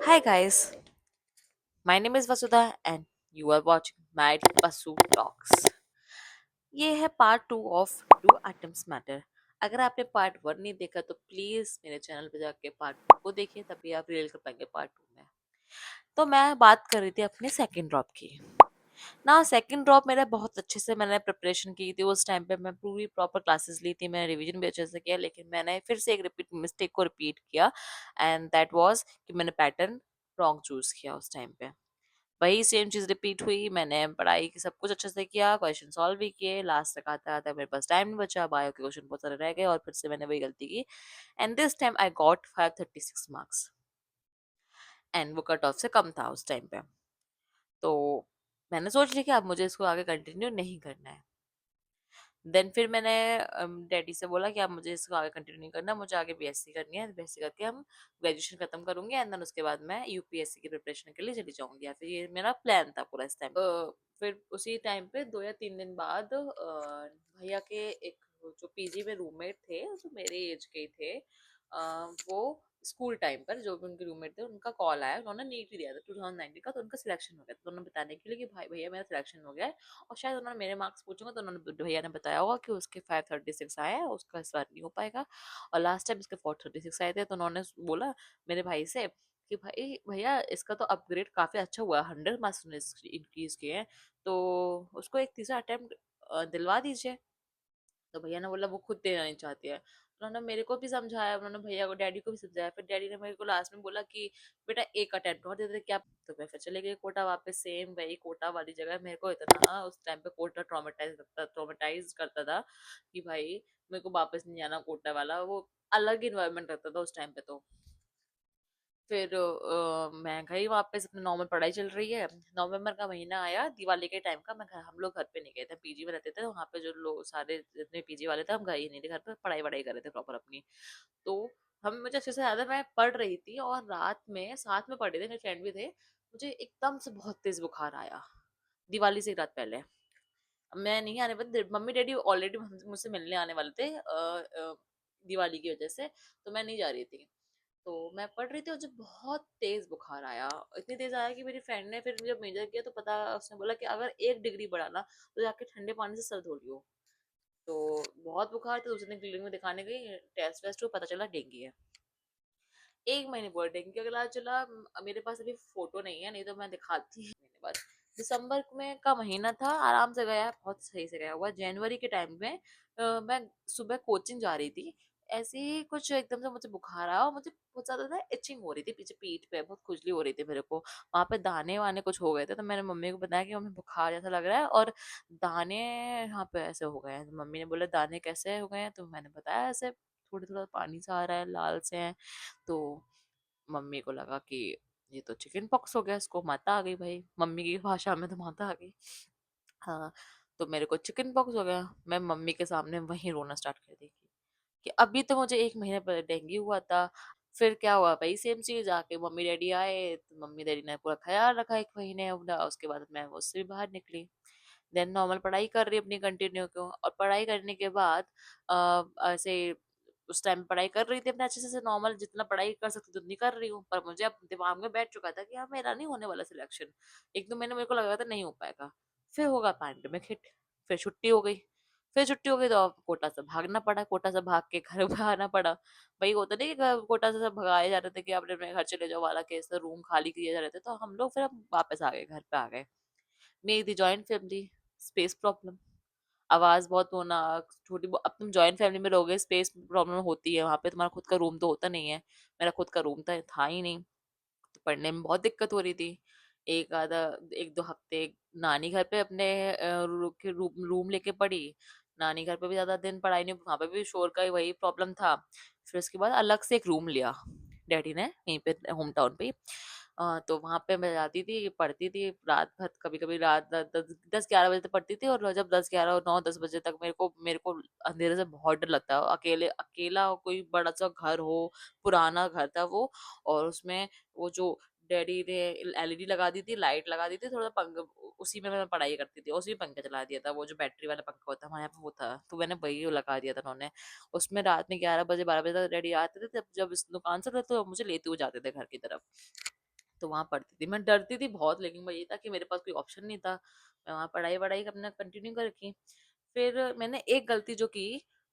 Hi guys, my name is Vasudha and you are watching Mad Vasu Talks. ये है part two of do atoms matter. अगर आपने part one नहीं देखा तो प्लीज मेरे चैनल पे जाके पार्ट वन को देखिए, तभी आप रिलेट कर पाएंगे पार्ट टू में। तो मैं बात कर रही थी अपने सेकंड ड्रॉप की ना। सेकंड ड्रॉप मेरा बहुत अच्छे से मैंने प्रिपरेशन की थी। उस टाइम पे मैं पूरी प्रॉपर क्लासेस ली थी, मैंने रिवीजन भी अच्छे से किया, लेकिन मैंने फिर से एक रिपीट मिस्टेक को रिपीट किया एंड दैट वाज कि मैंने पैटर्न रॉन्ग चूज किया उस टाइम पे। वही सेम चीज रिपीट हुई। मैंने पढ़ाई की सब कुछ अच्छे से किया, क्वेश्चन सॉल्व भी किए, लास्ट तक आता आता मेरे पास टाइम नहीं बचा, बायो के क्वेश्चन बहुत सारे रह गए और फिर से मैंने वही गलती की। And this time I got 536 marks and वो कट ऑफ से कम था उस टाइम पे। तो मैंने सोच लिया कि अब मुझे इसको आगे कंटिन्यू नहीं करना है। देन फिर मैंने डैडी से बोला कि अब मुझे इसको आगे कंटिन्यू नहीं करना, मुझे आगे बीएससी करनी है, बीएससी करके हम ग्रेजुएशन खत्म करूंगी एंड देन उसके बाद मैं यूपीएससी की प्रिपरेशन के लिए चली जाऊंगी, या फिर ये मेरा प्लान था पूरा इस टाइम। फिर उसी टाइम पे 2 या 3 दिन बाद भैया के एक जो पीजी में रूममेट थे जो मेरे एज के ही थे, वो स्कूल टाइम पर जो भी उनके रूममेट थे उनका कॉल आया। उन्होंने नीट ही दिया था 2019 का, तो उनका सिलेक्शन हो गया। तो उन्होंने बताने के लिए कि भाई भैया मेरा सिलेक्शन हो गया है, और शायद उन्होंने मेरे मार्क्स पूछूंगा तो उन्होंने भैया ने बताया होगा कि उसके 536 आए हैं, उसका इस बार नहीं हो पाएगा। और लास्ट टाइम इसके 436 आए थे, तो उन्होंने बोला मेरे भाई से कि भाई भैया इसका तो अपग्रेड काफी अच्छा हुआ, 100 मार्क्स इंक्रीज किए हैं, तो उसको एक तीसरा अटेम्प्ट दिलवा दीजिए। तो भैया ने बोला वो खुद देना नहीं चाहती है। उन्होंने मेरे को भी समझाया, उन्होंने भैया को डैडी को भी समझाया, फिर डैडी ने मेरे को लास्ट में बोला कि बेटा एक अटेम्प्ट और दे दे क्या। तो मैं फिर चले गई कोटा वापस, सेम वही कोटा वाली जगह। मेरे को इतना उस टाइम पे कोटा ट्रॉमेटाइज करता था कि भाई मेरे को वापस नहीं आना कोटा वाला, वो अलग इन्वायरमेंट रहता था उस टाइम पे। तो फिर मैं गई वापस, अपनी नॉर्मल पढ़ाई चल रही है। नवंबर का महीना आया, दिवाली के टाइम का। हम लोग घर पे नहीं गए थे, पीजी में रहते थे, वहाँ पे जो लोग सारे जितने पीजी वाले थे हम गए ही नहीं थे घर पे, पढ़ाई वढ़ाई कर रहे थे प्रॉपर अपनी। तो हम मुझे अच्छे से याद है, मैं पढ़ रही थी और रात में साथ में पढ़े थे, मेरे फ्रेंड भी थे। मुझे एकदम से बहुत तेज बुखार आया, दिवाली से एक रात पहले। अब मैं नहीं आने वाली, मम्मी डैडी ऑलरेडी मुझसे मिलने आने वाले थे दिवाली की वजह से, तो मैं नहीं जा रही थी। तो मैं पढ़ रही थी और जब बहुत तेज बुखार आया, इतनी तेज आया कि मेरी फ्रेंड ने फिर जब मेजर किया तो पता, उसने बोला कि अगर 1 डिग्री बढ़ा ना तो जाके ठंडे पानी से सर धो लियो। तो बहुत बुखार था, दूसरे दिन क्लिनिक में दिखाने गई, टेस्ट वेस्ट हुआ, पता चला डेंगू है। 1 महीने पूरा डेंगू का इलाज चला। मेरे पास अभी फोटो नहीं है, नहीं तो मैं दिखाती। महीने बाद दिसंबर में का महीना था, आराम से गया, बहुत सही से गया हुआ। जनवरी के टाइम में मैं सुबह कोचिंग जा रही थी, ऐसे ही कुछ एकदम से मुझे बुखार आया और मुझे बहुत ज्यादा ना इचिंग हो रही थी, पीछे पीठ पे बहुत खुजली हो रही थी मेरे को। वहां पे दाने वाने कुछ हो गए थे, तो मैंने मम्मी को बताया कि मम्मी बुखार जैसा लग रहा है और दाने यहाँ पे ऐसे हो गए हैं। तो मम्मी ने बोला दाने कैसे हो गए हैं, तो मैंने बताया ऐसे थोड़ा थोड़ा पानी सा आ रहा है, लाल से हैं। तो मम्मी को लगा कि ये तो चिकन पॉक्स हो गया, इसको माता आ गई, भाई मम्मी की भाषा में तो माता आ गई। हाँ, तो मेरे को चिकन पॉक्स हो गया। मैं मम्मी के सामने वहीं रोना स्टार्ट कर दी कि अभी तो मुझे 1 महीने पहले डेंगू हुआ था। फिर क्या हुआ भाई, सेम चीज, आके मम्मी डैडी आए तो मम्मी डैडी ने पूरा ख्याल रखा 1 महीने अपना। उसके बाद मैं उससे भी बाहर निकली। देन नॉर्मल पढ़ाई कर रही अपनी कंटिन्यू को, और पढ़ाई करने के बाद ऐसे उस टाइम पढ़ाई कर रही थी अपने अच्छे से नॉर्मल, जितना पढ़ाई कर सकती थी उतनी कर रही हूँ, पर मुझे अब दिमाग में बैठ चुका था कि हाँ मेरा नहीं होने वाला सिलेक्शन। 1-2 महीने मेरे को लगा था नहीं हो पाएगा। फिर होगा पैंडेमिक हिट, फिर छुट्टी हो गई। फिर छुट्टी हो गई तो अब कोटा से भागना पड़ा, कोटा से भाग के घर पे आना पड़ा। भाई होता नहीं कि कोटा से सब भगाए जा रहे थे कि आप अपने घर चले जाओ वाला केस, रूम खाली किए जा रहे थे, तो हम लोग फिर अब वापस आ गए, घर पे आ गए। मेरी थी जॉइंट फैमिली, स्पेस प्रॉब्लम, आवाज बहुत होना, अब तुम जॉइंट फैमिली में रहोगे, स्पेस प्रॉब्लम होती है, वहां पे तुम्हारा खुद का रूम तो होता नहीं है। मेरा खुद का रूम था ही नहीं। तो पढ़ने में बहुत दिक्कत हो रही थी। एक आधा 1-2 हफ्ते नानी घर पे अपने रूम लेके पढ़ी। नानी घर पे भी ज्यादा दिन पढ़ाई नहीं, वहां पे भी शोर का ही वही प्रॉब्लम था। फिर उसके बाद अलग से एक रूम लिया डैडी ने, यहीं पे होम टाउन पे ही। तो वहां पे मैं जाती थी, पढ़ती थी रात भर, कभी कभी रात 10-11 बजे तक पढ़ती थी। और जब 10-11 9-10 बजे तक मेरे को अंधेरे से बहुत डर लगता है, अकेले अकेला कोई बड़ा सा घर हो, पुराना घर था वो, और उसमें वो जो डैडी ने एलईडी लगा दी थी, लाइट लगा दी थी, थोड़ा पंखा, उसी में मैं पढ़ाई करती थी, उसी में पंखा चला दिया था, वो जो बैटरी वाला पंखा होता है हमारे यहाँ पे वो था, तो मैंने वही लगा दिया था उन्होंने। उसमें रात में 11 बजे 12 बजे तक डैडी आते थे, तब जब इस दुकान से थे तो मुझे लेते हुए जाते थे घर की तरफ। तो वहाँ पढ़ती थी। मैं डरती थी बहुत, लेकिन वो ये था कि मेरे पास कोई ऑप्शन नहीं था। मैं वहाँ पढ़ाई-वढ़ाई अपना कंटिन्यू कर रखी। फिर मैंने एक गलती जो की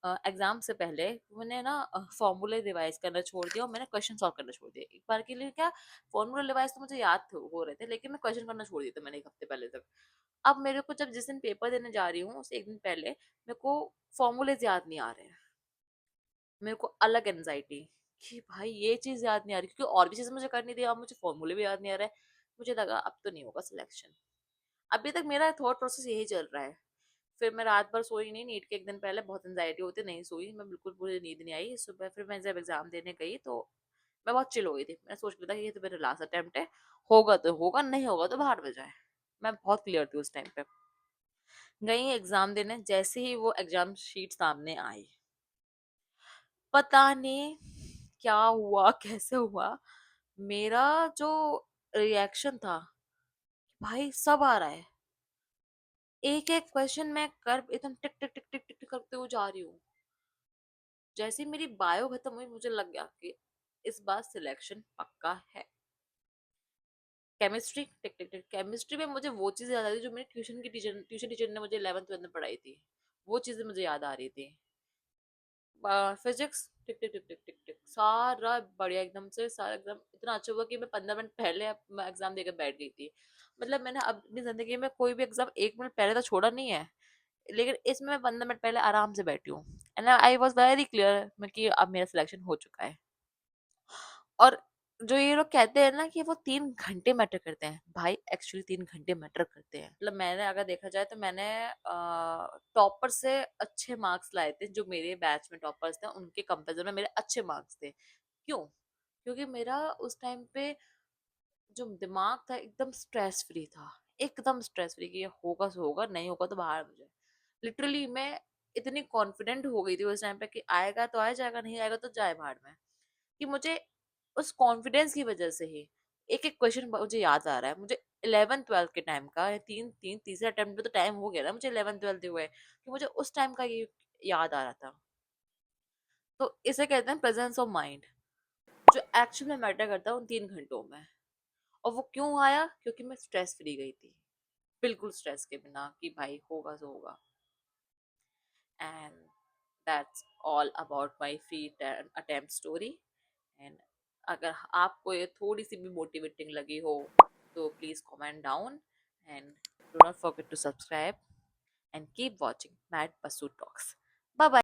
एग्ज़ाम से पहले, मैंने ना फ़ॉर्मूले रिवाइज़ करना छोड़ दिया और मैंने क्वेश्चन सॉल्व करना छोड़ दिया। एक बार के लिए क्या, फ़ॉर्मूला रिवाइज़ तो मुझे याद थ हो रहे थे, लेकिन मैं क्वेश्चन करना छोड़ दिए थे मैंने 1 हफ़्ते पहले तक। अब मेरे को जब जिस दिन पेपर देने जा रही हूँ, उससे 1 दिन पहले मेरे को फ़ॉर्मूलेज़ याद नहीं आ रहे हैं। मेरे को अलग एंग्जायटी कि भाई ये चीज़ याद नहीं आ रही, क्योंकि और भी चीज़ें मुझे करनी थी, अब मुझे फ़ॉर्मूले भी याद नहीं आ रहा है। मुझे लगा अब तो नहीं होगा सिलेक्शन। अभी तक मेरा थॉट प्रोसेस यही चल रहा है। फिर मैं रात भर सोई नहीं, नीट के 1 दिन पहले बहुत एंग्जायटी होती, नहीं सोई मैं बिल्कुल, मुझे नींद नहीं आई। सुबह फिर मैं जब एग्ज़ाम देने गई तो मैं बहुत चिल हो गई थी। मैं सोच लिया था कि ये तो मेरा लास्ट अटेम्प्ट है, होगा तो होगा, नहीं होगा तो बाहर में जाए। मैं बहुत क्लियर थी उस टाइम पे। गई एग्ज़ाम देने, जैसे ही वो एग्ज़ाम शीट सामने आई, पता नहीं क्या हुआ, कैसे हुआ, मेरा जो रिएक्शन था, भाई सब आ रहा है। एक-एक क्वेश्चन मैं कर एकदम टिक, टिक, टिक, टिक, टिक, टिक करते हुए जा रही हूँ। जैसे ही मेरी बायो खत्म हुई, मुझे लग गया कि इस बार सिलेक्शन पक्का है। केमिस्ट्री, टिक, टिक, टिक। केमिस्ट्री में मुझे वो चीज़ याद आ रही थी जो मेरी ट्यूशन टीचर ने मुझे 11th-12th में पढ़ाई थी। वो चीज़ें मुझे याद आ रही थी। फिजिक्स, टिक टिक टिक टिक टिक टिक, सारा बढ़िया एकदम से, सारा एकदम इतना अच्छा हुआ कि मैं 15 मिनट पहले मैं एग्जाम देकर बैठ गई थी। मतलब मैंने अपनी जिंदगी में कोई भी एग्जाम 1 मिनट पहले तो छोड़ा नहीं है, लेकिन इसमें मैं 15 मिनट पहले आराम से बैठी हूँ। And I was very clear कि अब मेरा सिलेक्शन हो चुका है। और जो ये लोग कहते हैं ना कि वो 3 घंटे मैटर करते हैं, भाई एक्चुअली 3 घंटे मैटर करते हैं। मतलब मैंने अगर देखा जाए तो मैंने टॉपर से अच्छे मार्क्स लाए थे, जो मेरे बैच में टॉपर्स थे उनके कंपेरिजन में मेरे अच्छे मार्क्स थे। क्यों? क्योंकि मेरा उस टाइम पे जो दिमाग था एकदम स्ट्रेस फ्री था, एकदम स्ट्रेस फ्री कि ये होगा सो होगा, नहीं होगा तो बाहर मुझे। लिटरली मैं इतनी कॉन्फिडेंट हो गई थी उस टाइम पे कि आएगा तो आ जाएगा, नहीं आएगा तो जाए बाहर में। कि मुझे उस कॉन्फिडेंस की वजह से ही एक एक क्वेश्चन मुझे याद आ रहा है। मुझे 11th-12th के टाइम का, तीन तीन तीसरे अटेम्प्ट में तो टाइम हो गया ना मुझे 11th-12th हुए, कि मुझे उस टाइम का ये याद आ रहा था। तो इसे कहते हैं प्रेजेंस ऑफ माइंड, जो एक्चुअल में मैटर करता है उन 3 घंटों में। और वो क्यों आया? क्योंकि मैं स्ट्रेस फ्री गई थी, बिल्कुल स्ट्रेस के बिना कि भाई होगा तो होगा। And that's all about my free attempt story. And अगर आपको ये थोड़ी सी भी मोटिवेटिंग लगी हो तो please comment down, and do not forget to subscribe and keep watching mad पसू टॉक्स। Bye bye.